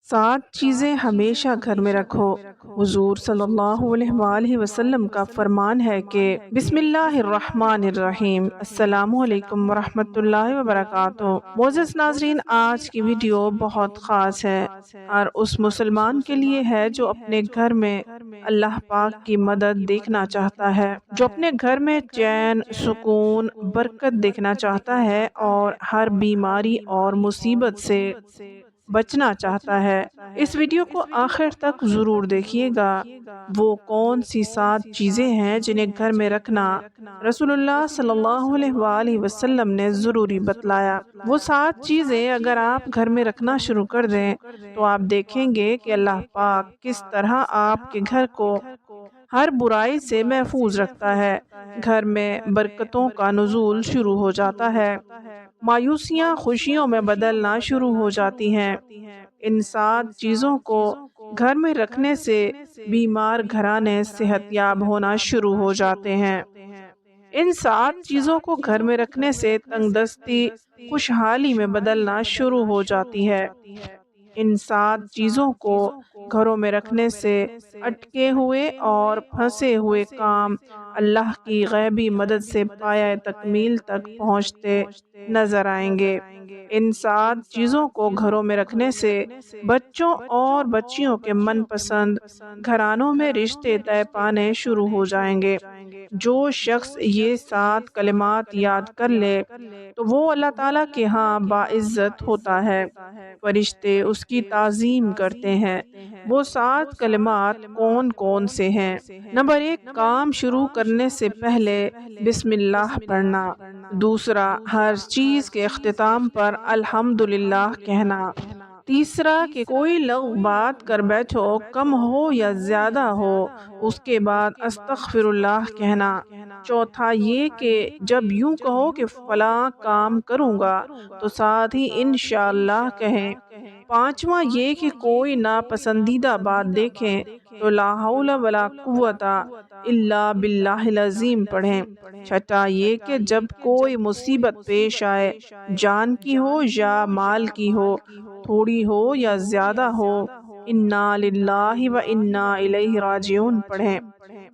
7 چیزیں ہمیشہ گھر میں رکھو۔ حضور صلی اللہ علیہ وآلہ وسلم کا فرمان ہے کہ بسم اللہ الرحمن الرحیم۔ السلام علیکم ورحمۃ اللہ وبرکاتہ۔ معزز ناظرین، آج کی ویڈیو بہت خاص ہے اور اس مسلمان کے لیے ہے جو اپنے گھر میں اللہ پاک کی مدد دیکھنا چاہتا ہے، جو اپنے گھر میں چین، سکون، برکت دیکھنا چاہتا ہے اور ہر بیماری اور مصیبت سے بچنا چاہتا ہے۔ اس ویڈیو کو آخر تک ضرور دیکھیے گا۔ وہ کون سی 7 چیزیں ہیں جنہیں گھر میں رکھنا رسول اللہ صلی اللہ علیہ وآلہ وسلم نے ضروری بتلایا۔ وہ 7 چیزیں اگر آپ گھر میں رکھنا شروع کر دیں تو آپ دیکھیں گے کہ اللہ پاک کس طرح آپ کے گھر کو ہر برائی سے محفوظ رکھتا ہے۔ گھر میں برکتوں کا نزول شروع ہو جاتا ہے، مایوسیاں خوشیوں میں بدلنا شروع ہو جاتی ہیں۔ ان 7 چیزوں کو گھر میں رکھنے سے بیمار گھرانے صحت یاب ہونا شروع ہو جاتے ہیں۔ ان 7 چیزوں کو گھر میں رکھنے سے تنگ دستی خوشحالی میں بدلنا شروع ہو جاتی ہے۔ ان 7 چیزوں کو گھروں میں رکھنے سے اٹکے ہوئے اور پھنسے ہوئے کام اللہ کی غیبی مدد سے پایہ تکمیل تک پہنچتے نظر آئیں گے۔ ان 7 چیزوں کو گھروں میں رکھنے سے بچوں اور بچیوں کے من پسند گھرانوں میں رشتے طے پانے شروع ہو جائیں گے۔ جو شخص یہ 7 کلمات یاد کر لے تو وہ اللہ تعالیٰ کے ہاں باعزت ہوتا ہے، فرشتے اس کی تعظیم کرتے ہیں۔ وہ 7 کلمات کون کون سے ہیں؟ نمبر 1، کام شروع کرنے سے پہلے بسم اللہ پڑھنا۔ دوسرا، ہر چیز کے اختتام پر الحمدللہ کہنا۔ تیسرا، کہ کوئی لغو بات کر بیٹھو، کم ہو یا زیادہ ہو، اس کے بعد استغفر اللہ کہنا۔ چوتھا یہ کہ جب یوں کہو کہ فلاں کام کروں گا تو ساتھ ہی انشاءاللہ کہیں۔ پانچواں یہ کہ کوئی ناپسندیدہ بات دیکھیں تو لا حول ولا قوت الا باللہ العظیم پڑھیں۔ چھٹا یہ کہ جب کوئی مصیبت پیش آئے، جان کی ہو یا مال کی ہو، تھوڑی ہو یا زیادہ ہو، انا للہ و انا الیہ راجعون پڑھیں۔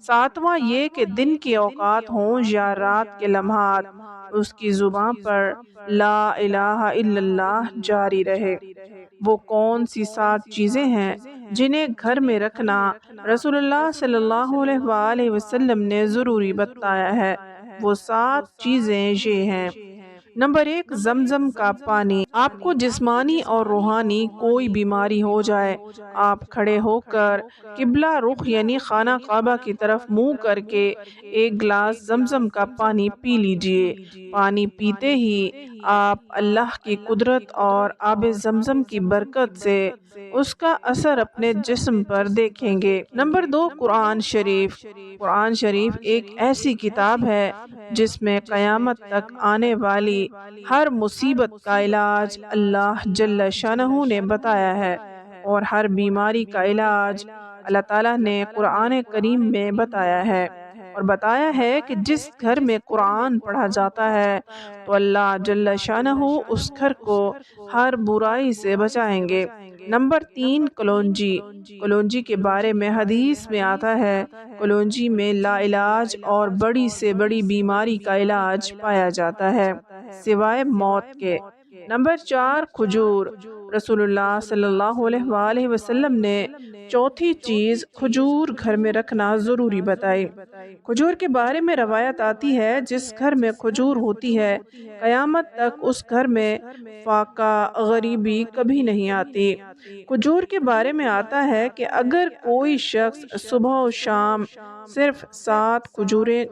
ساتواں یہ کہ دن کے اوقات ہوں یا رات کے لمحات، اس کی زبان پر لا الہ الا اللہ جاری رہے۔ وہ کون سی 7 چیزیں ہیں جنہیں گھر میں رکھنا رسول اللہ صلی اللہ علیہ وآلہ وسلم نے ضروری بتایا ہے؟ وہ 7 چیزیں یہ ہیں۔ نمبر 1، زمزم کا پانی۔ آپ کو جسمانی اور روحانی کوئی بیماری ہو جائے، آپ کھڑے ہو کر قبلہ رخ یعنی خانہ کعبہ کی طرف منہ کر کے 1 گلاس زمزم کا پانی پی لیجئے۔ پانی پیتے ہی آپ اللہ کی قدرت اور آب زمزم کی برکت سے اس کا اثر اپنے جسم پر دیکھیں گے۔ نمبر 2، قرآن شریف۔ قرآن شریف ایک ایسی کتاب ہے جس میں قیامت تک آنے والی ہر مصیبت کا علاج اللہ جل شانہ نے بتایا ہے، اور ہر بیماری کا علاج اللہ تعالیٰ نے قرآن کریم میں بتایا ہے، اور بتایا ہے کہ جس گھر میں قرآن پڑھا جاتا ہے تو اللہ جل شانہ اس گھر کو ہر برائی سے بچائیں گے۔ نمبر 3، کلونجی۔ کلونجی کے بارے میں حدیث میں آتا ہے، کلونجی میں لا علاج اور بڑی سے بڑی بیماری کا علاج پایا جاتا ہے سوائے موت کے۔ نمبر 4، کھجور۔ رسول اللہ صلی اللہ علیہ وآلہ وسلم نے چوتھی چیز کھجور گھر میں رکھنا ضروری بتائی۔ کھجور کے بارے میں روایت آتی ہے، جس گھر میں کھجور ہوتی ہے قیامت تک اس گھر میں فاقہ غریبی کبھی نہیں آتی۔ کھجور کے بارے میں آتا ہے کہ اگر کوئی شخص صبح و شام صرف 7 کھجوریں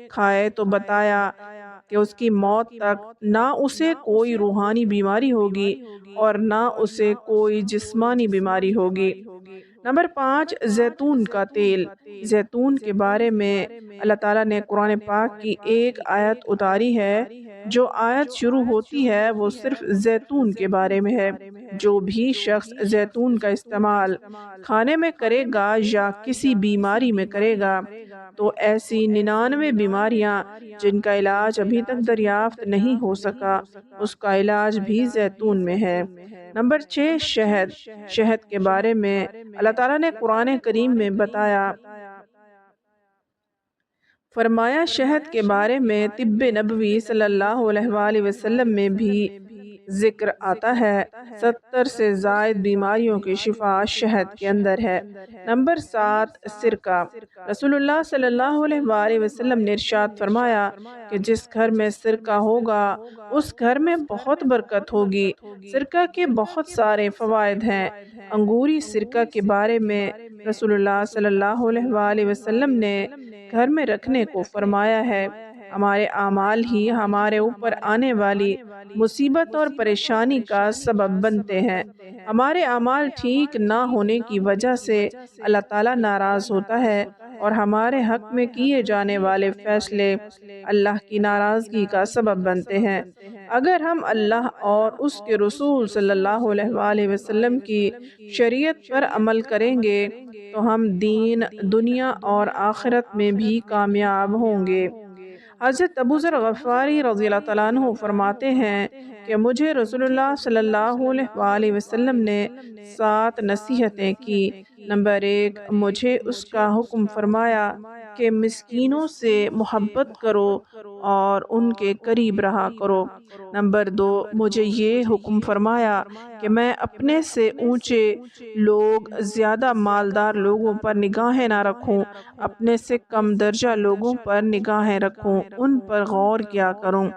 کھائے تو بتایا کہ اس کی موت تک نہ اسے کوئی روحانی بیماری ہوگی اور نہ اسے کوئی جسمانی بیماری ہوگی۔ نمبر 5، زیتون کا تیل۔ زیتون کے بارے میں اللہ تعالیٰ نے قرآن پاک کی ایک آیت اتاری ہے، جو آیت شروع ہوتی ہے وہ صرف زیتون کے بارے میں ہے۔ جو بھی شخص زیتون کا استعمال کھانے میں کرے گا یا کسی بیماری میں کرے گا تو ایسی 99 بیماریاں جن کا علاج ابھی تک دریافت نہیں ہو سکا، اس کا علاج بھی زیتون میں ہے۔ نمبر 6 شہد۔ شہد کے بارے میں اللہ تعالیٰ نے قرآن کریم میں بتایا، فرمایا شہد کے بارے میں طب نبوی صلی اللہ علیہ وآلہ وسلم میں بھی ذکر آتا ہے، 70 سے زائد بیماریوں کی شفا شہد کے اندر ہے۔ نمبر 7 سرکہ۔ رسول اللہ صلی اللہ علیہ وآلہ وسلم نے ارشاد فرمایا کہ جس گھر میں سرکہ ہوگا اس گھر میں بہت برکت ہوگی۔ سرکہ کے بہت سارے فوائد ہیں۔ انگوری سرکہ کے بارے میں رسول اللہ صلی اللہ علیہ وآلہ وسلم نے گھر میں رکھنے کو فرمایا ہے۔ ہمارے اعمال ہی ہمارے اوپر آنے والی مصیبت اور پریشانی کا سبب بنتے ہیں۔ ہمارے اعمال ٹھیک نہ ہونے کی وجہ سے اللہ تعالیٰ ناراض ہوتا ہے اور ہمارے حق میں کیے جانے والے فیصلے اللہ کی ناراضگی کا سبب بنتے ہیں۔ اگر ہم اللہ اور اس کے رسول صلی اللہ علیہ وآلہ وسلم کی شریعت پر عمل کریں گے تو ہم دین، دنیا اور آخرت میں بھی کامیاب ہوں گے۔ حضرت ابو ذر غفاری رضی اللہ تعالیٰ عنہ فرماتے ہیں کہ مجھے رسول اللہ صلی اللہ علیہ وآلہ وسلم نے 7 نصیحتیں کی۔ نمبر 1 مجھے اس کا حکم فرمایا کہ مسکینوں سے محبت کرو اور ان کے قریب رہا کرو۔ نمبر 2 مجھے یہ حکم فرمایا کہ میں اپنے سے اونچے لوگ، زیادہ مالدار لوگوں پر نگاہیں نہ رکھوں، اپنے سے کم درجہ لوگوں پر نگاہیں رکھوں، ان پر غور کیا کروں۔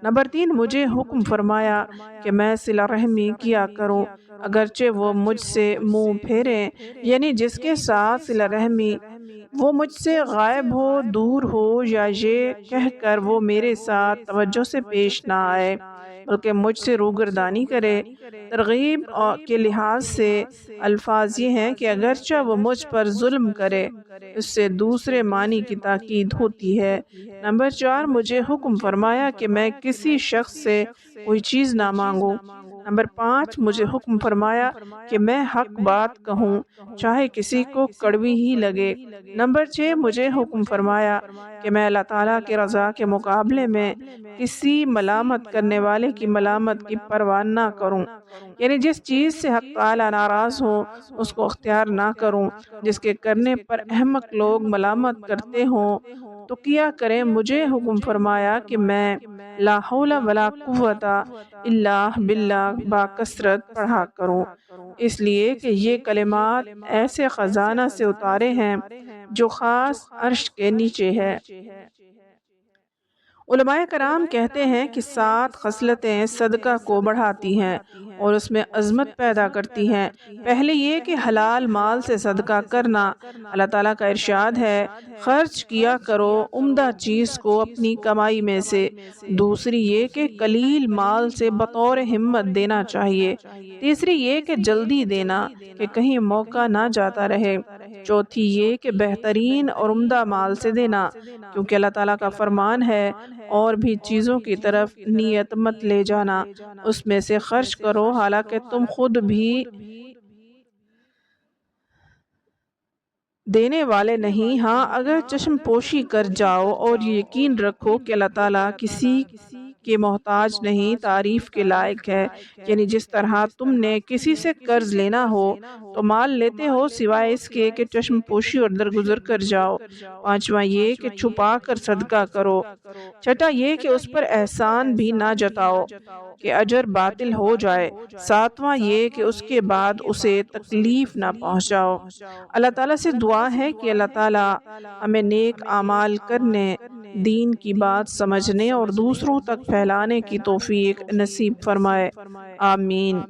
نمبر 3 مجھے حکم فرمایا کہ میں صلہ رحمی کیا کروں اگرچہ وہ مجھ سے منہ پھیریں، یعنی جس کے ساتھ صلہ رحمی وہ مجھ سے غائب ہو، دور ہو، یا یہ کہہ کر وہ میرے ساتھ توجہ سے پیش نہ آئے بلکہ مجھ سے روگردانی کرے۔ ترغیب کے لحاظ سے الفاظ یہ ہیں کہ اگرچہ وہ مجھ پر ظلم کرے، اس سے دوسرے معنی کی تاکید ہوتی ہے۔ نمبر 4 مجھے حکم فرمایا کہ میں کسی شخص سے کوئی چیز نہ مانگوں۔ نمبر 5 مجھے حکم فرمایا کہ میں حق بات کہوں چاہے کسی کو کڑوی ہی لگے۔ نمبر 6 مجھے حکم فرمایا کہ میں اللہ تعالیٰ کی رضا کے مقابلے میں کسی ملامت کرنے والے کی ملامت کی پرواہ نہ کروں، یعنی جس چیز سے حق تعالیٰ ناراض ہو اس کو اختیار نہ کروں، جس کے کرنے پر احمق لوگ ملامت کرتے ہوں تو کیا کریں۔ مجھے حکم فرمایا کہ میں لا حول ولا قوت الا باللہ باکثرت پڑھا کروں، اس لیے کہ یہ کلمات ایسے خزانہ سے اتارے ہیں جو خاص عرش کے نیچے ہے۔ علماء کرام کہتے ہیں کہ 7 خصلتیں صدقہ کو بڑھاتی ہیں اور اس میں عظمت پیدا کرتی ہیں۔ پہلے یہ کہ حلال مال سے صدقہ کرنا۔ اللہ تعالیٰ کا ارشاد ہے، خرچ کیا کرو عمدہ چیز کو اپنی کمائی میں سے۔ دوسری یہ کہ قلیل مال سے بطور ہمت دینا چاہیے۔ تیسری یہ کہ جلدی دینا کہ کہیں موقع نہ جاتا رہے۔ چوتھی یہ کہ بہترین اور عمدہ مال سے دینا، کیونکہ اللہ تعالیٰ کا فرمان ہے، اور بھی چیزوں کی طرف نیت مت لے جانا، اس میں سے خرچ کرو حالانکہ تم خود بھی دینے والے نہیں، ہاں اگر چشم پوشی کر جاؤ اور یقین رکھو کہ اللہ تعالیٰ کسی کے محتاج نہیں، تعریف کے لائق ہے۔ یعنی جس طرح تم نے کسی سے قرض لینا ہو تو مال لیتے ہو سوائے اس کے کہ چشم پوشی اور درگزر کر جاؤ۔ پانچواں یہ کہ چھپا کر صدقہ کرو۔ چھٹا یہ کہ اس پر احسان بھی نہ جتاؤ کہ اجر باطل ہو جائے۔ ساتواں یہ کہ اس کے بعد اسے تکلیف نہ پہنچاؤ۔ اللہ تعالیٰ سے دعا ہے کہ اللہ تعالیٰ ہمیں نیک اعمال کرنے، دین کی بات سمجھنے اور دوسروں تک پھیلانے کی توفیق نصیب فرمائے، آمین۔